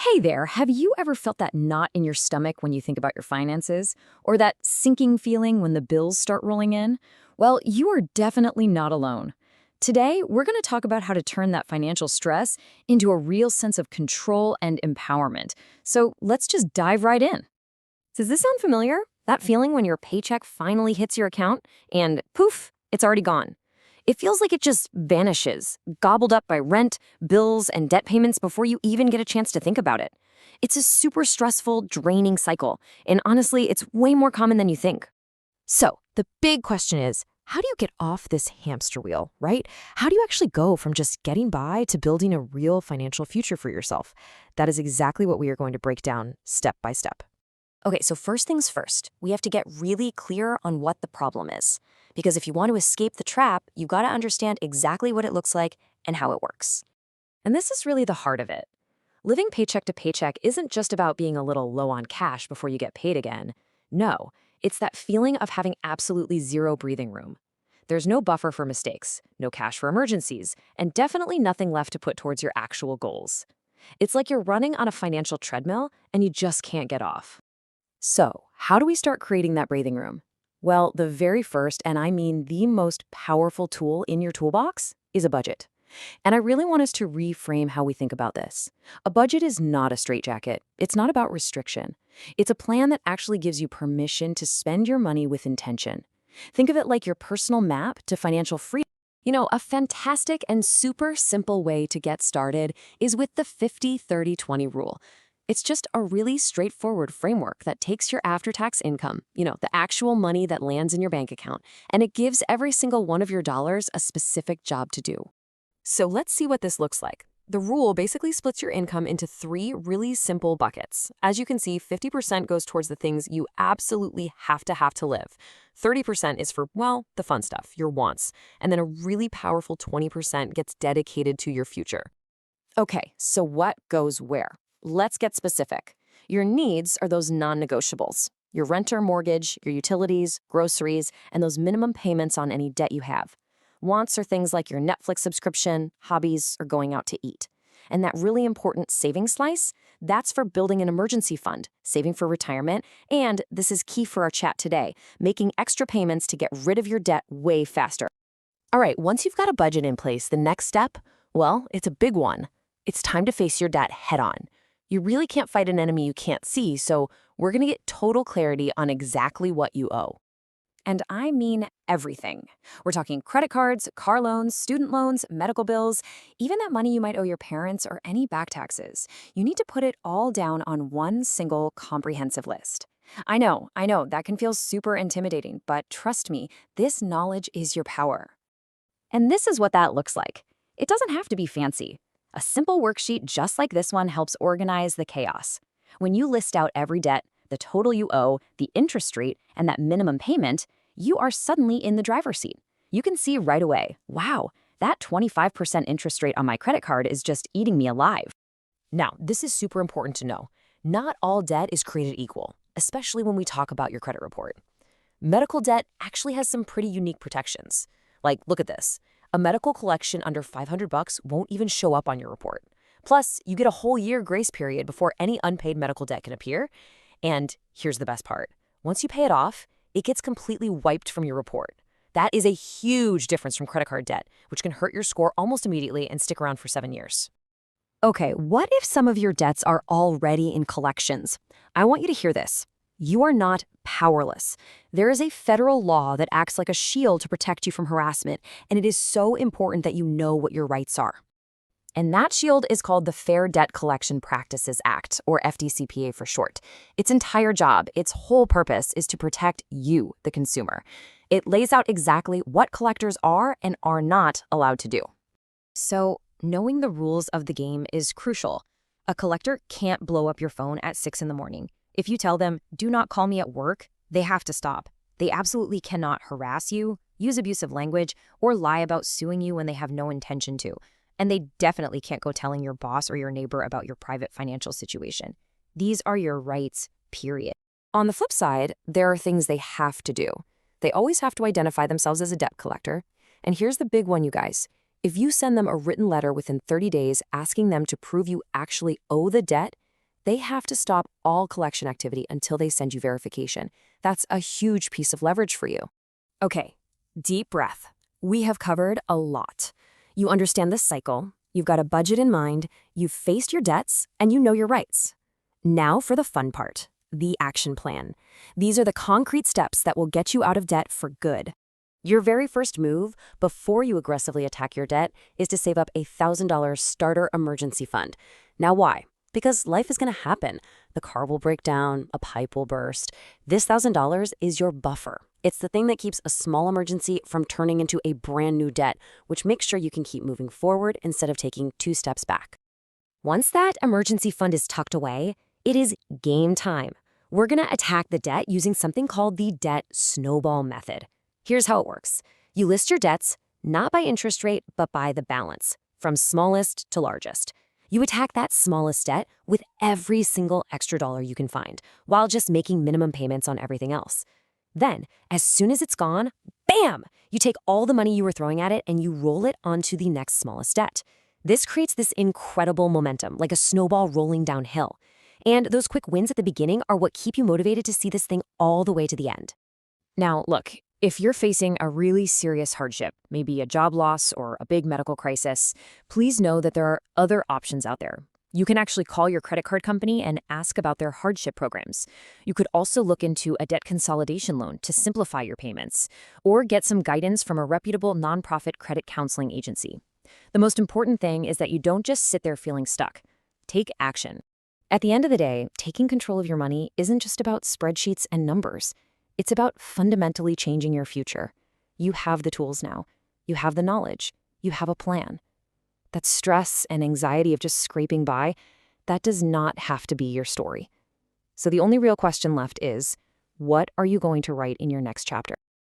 Hey there, have you ever felt that knot in your stomach when you think about your finances? Or that sinking feeling when the bills start rolling in? Well, you are definitely not alone. Today, we're going to talk about how to turn that financial stress into a real sense of control and empowerment. So let's just dive right in. Does this sound familiar? That feeling when your paycheck finally hits your account and poof, it's already gone. It feels like it just vanishes, gobbled up by rent, bills, and debt payments before you even get a chance to think about it. It's a super stressful, draining cycle, and honestly, it's way more common than you think. So, the big question is, how do you get off this hamster wheel, right? How do you actually go from just getting by to building a real financial future for yourself? That is exactly what we are going to break down step by step. Okay, so first things first, we have to get really clear on what the problem is. Because if you want to escape the trap, you've got to understand exactly what it looks like and how it works. And this is really the heart of it. Living paycheck to paycheck isn't just about being a little low on cash before you get paid again. No, it's that feeling of having absolutely zero breathing room. There's no buffer for mistakes, no cash for emergencies, and definitely nothing left to put towards your actual goals. It's like you're running on a financial treadmill and you just can't get off. So, how do we start creating that breathing room? Well, the very first, and I mean the most powerful tool in your toolbox, is a budget. And I really want us to reframe how we think about this. A budget is not a straitjacket. It's not about restriction. It's a plan that actually gives you permission to spend your money with intention. Think of it like your personal map to financial freedom. A fantastic and super simple way to get started is with the 50-30-20 rule. It's just a really straightforward framework that takes your after-tax income, the actual money that lands in your bank account, and it gives every single one of your dollars a specific job to do. So let's see what this looks like. The rule basically splits your income into three really simple buckets. As you can see, 50% goes towards the things you absolutely have to live. 30% is for, well, the fun stuff, your wants. And then a really powerful 20% gets dedicated to your future. Okay, so what goes where? Let's get specific. Your needs are those non-negotiables. Your rent or mortgage, your utilities, groceries, and those minimum payments on any debt you have. Wants are things like your Netflix subscription, hobbies, or going out to eat. And that really important savings slice, that's for building an emergency fund, saving for retirement, and this is key for our chat today, making extra payments to get rid of your debt way faster. All right, once you've got a budget in place, the next step, well, it's a big one. It's time to face your debt head on. You really can't fight an enemy you can't see, so we're going to get total clarity on exactly what you owe. And I mean everything. We're talking credit cards, car loans, student loans, medical bills, even that money you might owe your parents or any back taxes. You need to put it all down on one single comprehensive list. I know, that can feel super intimidating, but trust me, this knowledge is your power. And this is what that looks like. It doesn't have to be fancy. A simple worksheet just like this one helps organize the chaos. When you list out every debt, the total you owe, the interest rate, and that minimum payment, you are suddenly in the driver's seat. You can see right away, wow, that 25% interest rate on my credit card is just eating me alive. Now, this is super important to know. Not all debt is created equal, especially when we talk about your credit report. Medical debt actually has some pretty unique protections. Like, look at this. A medical collection under $500 won't even show up on your report. Plus, you get a whole year grace period before any unpaid medical debt can appear. And here's the best part. Once you pay it off, it gets completely wiped from your report. That is a huge difference from credit card debt, which can hurt your score almost immediately and stick around for 7 years. Okay, what if some of your debts are already in collections? I want you to hear this. You are not powerless. There is a federal law that acts like a shield to protect you from harassment, and it is so important that you know what your rights are. And that shield is called the Fair Debt Collection Practices Act, or FDCPA for short. Its entire job, its whole purpose, is to protect you, the consumer. It lays out exactly what collectors are and are not allowed to do. So, knowing the rules of the game is crucial. A collector can't blow up your phone at 6 in the morning. If you tell them, do not call me at work, they have to stop. They absolutely cannot harass you, use abusive language, or lie about suing you when they have no intention to. And they definitely can't go telling your boss or your neighbor about your private financial situation. These are your rights, period. On the flip side, there are things they have to do. They always have to identify themselves as a debt collector. And here's the big one, you guys. If you send them a written letter within 30 days asking them to prove you actually owe the debt, they have to stop all collection activity until they send you verification. That's a huge piece of leverage for you. Okay, deep breath. We have covered a lot. You understand this cycle, you've got a budget in mind, you've faced your debts, and you know your rights. Now for the fun part, the action plan. These are the concrete steps that will get you out of debt for good. Your very first move, before you aggressively attack your debt, is to save up a $1,000 starter emergency fund. Now why? Because life is going to happen. The car will break down, a pipe will burst. This $1,000 is your buffer. It's the thing that keeps a small emergency from turning into a brand new debt, which makes sure you can keep moving forward instead of taking 2 steps back. Once that emergency fund is tucked away, it is game time. We're going to attack the debt using something called the debt snowball method. Here's how it works. You list your debts, not by interest rate, but by the balance, from smallest to largest. You attack that smallest debt with every single extra dollar you can find, while just making minimum payments on everything else. Then, as soon as it's gone, bam! You take all the money you were throwing at it and you roll it onto the next smallest debt. This creates this incredible momentum, like a snowball rolling downhill. And those quick wins at the beginning are what keep you motivated to see this thing all the way to the end. Now, look, if you're facing a really serious hardship, maybe a job loss or a big medical crisis, please know that there are other options out there. You can actually call your credit card company and ask about their hardship programs. You could also look into a debt consolidation loan to simplify your payments, or get some guidance from a reputable nonprofit credit counseling agency. The most important thing is that you don't just sit there feeling stuck. Take action. At the end of the day, taking control of your money isn't just about spreadsheets and numbers. It's about fundamentally changing your future. You have the tools now. You have the knowledge. You have a plan. That stress and anxiety of just scraping by, that does not have to be your story. So the only real question left is, what are you going to write in your next chapter?